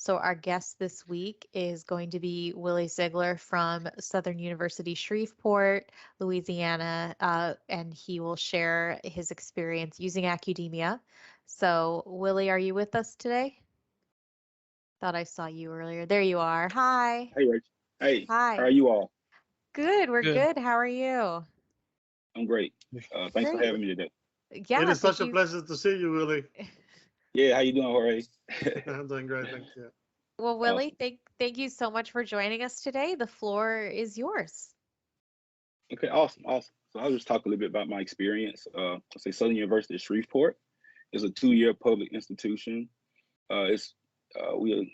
So our guest this week is going to be Willie Siglar from Southern University Shreveport, Louisiana, and he will share his experience using Accudemia. So Willie, are you with us today? Thought I saw you earlier. There you are. Hi. Hey, Rich. Hey, how are Hi. you all? Good. We're Good. good. How are you? I'm great. Thanks for Great. having me today. It Yeah, is thank such a you. pleasure to see you, Willie. Yeah, how you doing, Jorge? I'm doing great, thank you. Well, Willie, Awesome. thank you so much for joining us today. The floor is yours. Okay, awesome. So I'll just talk a little bit about my experience. I'll say Southern University of Shreveport is a 2-year public institution. It's we're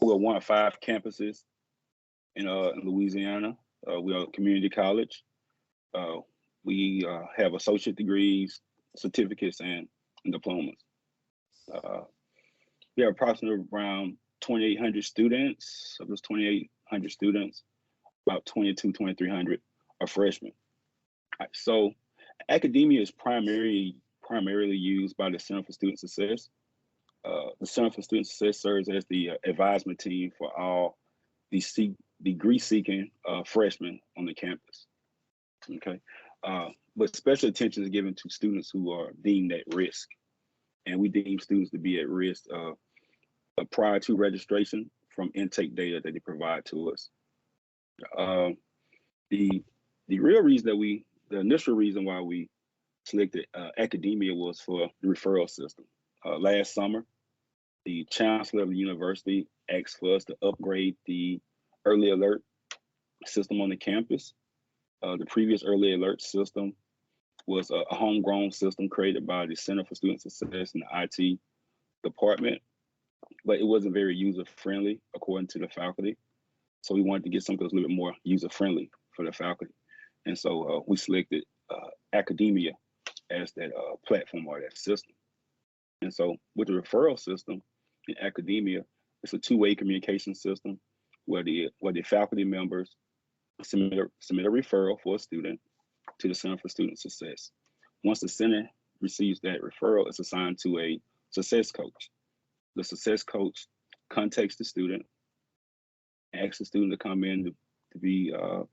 one of 5 campuses in Louisiana. We are a community college. Uh, we have associate degrees, certificates, and diplomas. Uh, we have approximately around 2,800 students. Of those 2,800 students, about 2,300 are freshmen. So academia is primarily used by the Center for Student Success. The Center for Student Success serves as the advisement team for all the degree-seeking freshmen on the campus. Okay, but special attention is given to students who are deemed at risk, and we deem students to be at risk prior to registration from intake data that they provide to us. Um, the the real reason the initial reason why we selected academia was for the referral system. Last summer, the chancellor of the university asked for us to upgrade the early alert system on the campus. The previous early alert system was a homegrown system created by the Center for Student Success and the IT department, but it wasn't very user friendly according to the faculty. So we wanted to get something that was a little bit more user friendly for the faculty. And so we selected Accudemia as that platform or that system. And so with the referral system in Accudemia, it's a two-way communication system where the faculty members submit a referral for a student to the Center for Student Success. Once the center receives that referral, it's assigned to a success coach. The success coach contacts the student, asks the student to come in to be to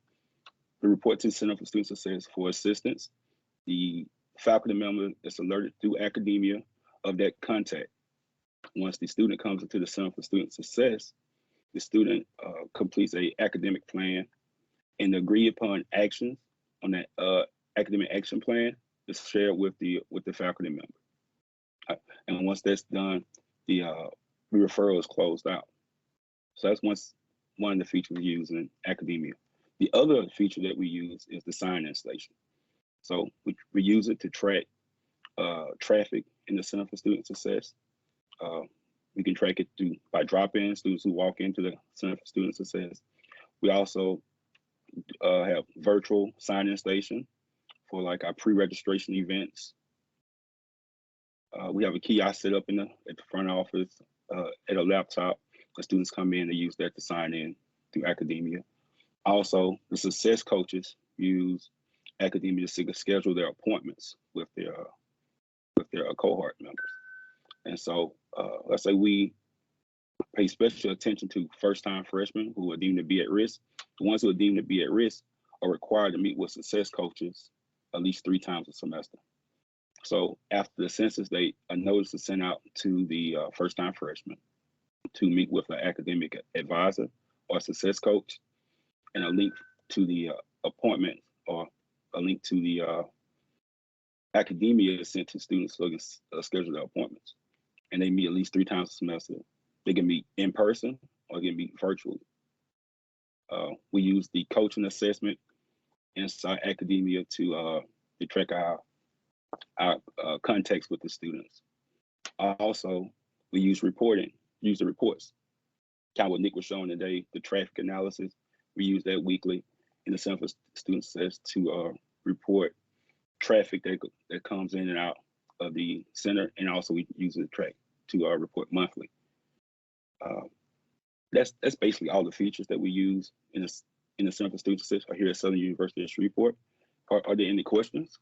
report to the Center for Student Success for assistance. The faculty member is alerted through Accudemia of that contact. Once the student comes into the Center for Student Success, the student completes a academic plan, and the agreed upon actions on that academic action plan is shared with the faculty member. And once that's done, the referral is closed out. So that's one of the features we use in Accudemia. The other feature that we use is the sign-in station. So we use it to track traffic in the Center for Student Success. We can track it by drop-in students who walk into the Center for Student Success. We also have virtual sign-in station for like our pre-registration events. We have a kiosk set up at the front office at a laptop. The students come in and use that to sign in through Accudemia. Also, the success coaches use Accudemia to schedule their appointments with their cohort members. And so, let's say we pay special attention to first-time freshmen who are deemed to be at risk. The ones who are deemed to be at risk are required to meet with success coaches at least 3 times a semester. So after the census date, a notice is sent out to the first-time freshmen to meet with an academic advisor or success coach, and a link to the appointment or a link to the Accudemia is sent to students so they can schedule their appointments. And they meet at least 3 times a semester. They can meet in person or they can meet virtually. We use the coaching assessment inside Accudemia to track our contacts with the students. Also, we use the reports. Kind of what Nick was showing today, the traffic analysis. We use that weekly in the Center for Student Success to report traffic that comes in and out of the center, and also we use the track to report monthly. That's basically all the features that we use in the Center for Student Success here at Southern University of Shreveport. Are there any questions?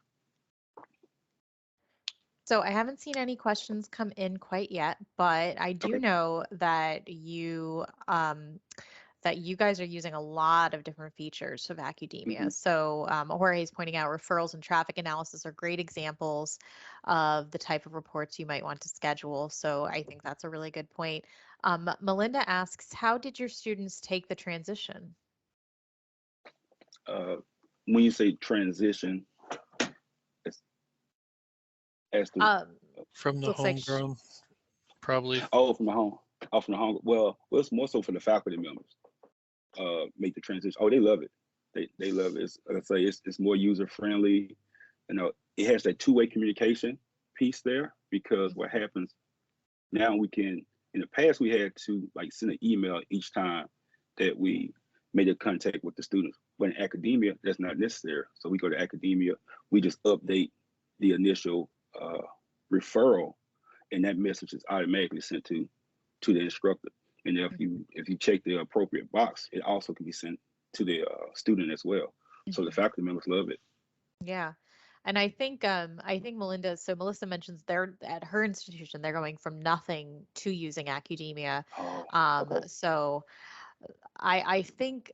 So I haven't seen any questions come in quite yet, but I do Okay. know that you guys are using a lot of different features of Accudemia. Mm-hmm. So Jorge is pointing out referrals and traffic analysis are great examples of the type of reports you might want to schedule. So I think that's a really good point. Melinda asks, how did your students take the transition? When you say transition, it's as to From the Looks like homegrown, probably. from the home, from the home. Well, it's more so for the faculty members. Make the transition. Oh, they love it. They love it. It's, like I say, it's more user friendly. You know, it has that two-way communication piece there, because what happens now, we can, in the past we had to like send an email each time that we made a contact with the students. But in Accudemia, that's not necessary. So we go to Accudemia, we just update the initial referral, and that message is automatically sent to the instructor. And if you check the appropriate box, it also can be sent to the student as well. So the faculty members love it. Yeah. And I think Melinda, so Melissa mentions they're at her institution, they're going from nothing to using Accudemia. Oh, okay. So I think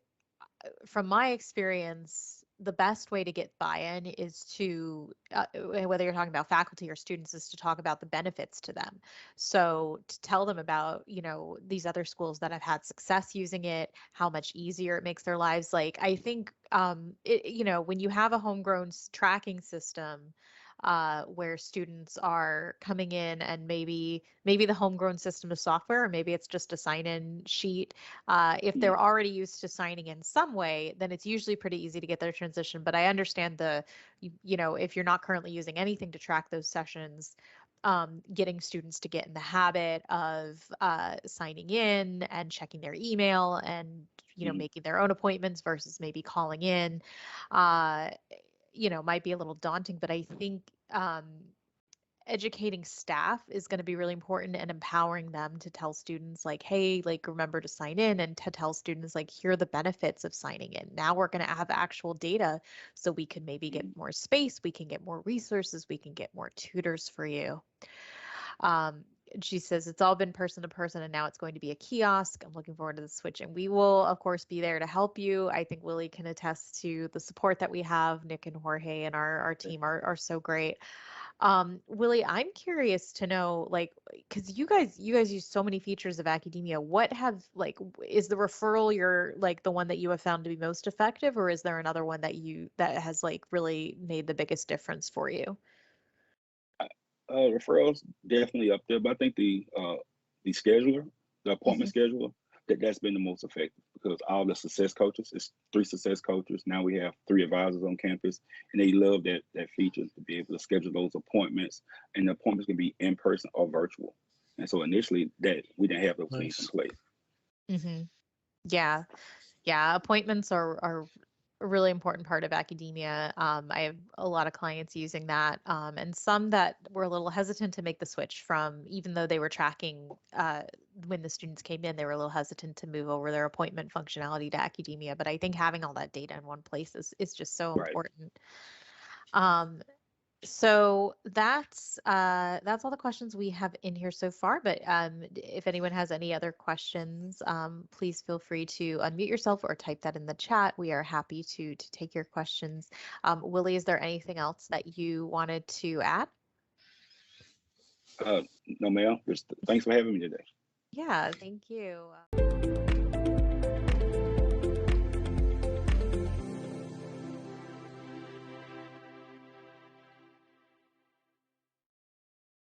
from my experience, the best way to get buy-in is to, whether you're talking about faculty or students, is to talk about the benefits to them. So to tell them about, these other schools that have had success using it, how much easier it makes their lives. Like, I think, when you have a homegrown tracking system, where students are coming in and maybe the homegrown system is software, or maybe it's just a sign-in sheet. If they're already used to signing in some way, then it's usually pretty easy to get their transition. But I understand if you're not currently using anything to track those sessions, getting students to get in the habit of signing in and checking their email and making their own appointments versus maybe calling in, might be a little daunting. But I think educating staff is going to be really important, and empowering them to tell students like, hey, like, remember to sign in, and to tell students like, here are the benefits of signing in. Now we're going to have actual data, so we can maybe get more space, we can get more resources, we can get more tutors for you. She says it's all been person to person, and now it's going to be a kiosk. I'm looking forward to the switch, and we will of course be there to help you. I think Willie can attest to the support that we have. Nick and Jorge and our team are so great. Willie, I'm curious to know, like, because you guys use so many features of Accudemia. Is the referral the one that you have found to be most effective, or is there another one that has like really made the biggest difference for you? Referrals definitely up there, but I think the scheduler, the appointment scheduler, that's been the most effective, because all the success coaches, it's 3 success coaches. Now we have 3 advisors on campus, and they love that feature to be able to schedule those appointments, and the appointments can be in person or virtual. And so initially that we didn't have those things in place. Yeah, appointments are a really important part of Accudemia. I have a lot of clients using that, and some that were a little hesitant to make the switch from, even though they were tracking when the students came in, they were a little hesitant to move over their appointment functionality to Accudemia. But I think having all that data in one place is just so important. So that's all the questions we have in here so far. But if anyone has any other questions, please feel free to unmute yourself or type that in the chat. We are happy to take your questions. Willie, is there anything else that you wanted to add? No, ma'am. Just thanks for having me today. Yeah, thank you.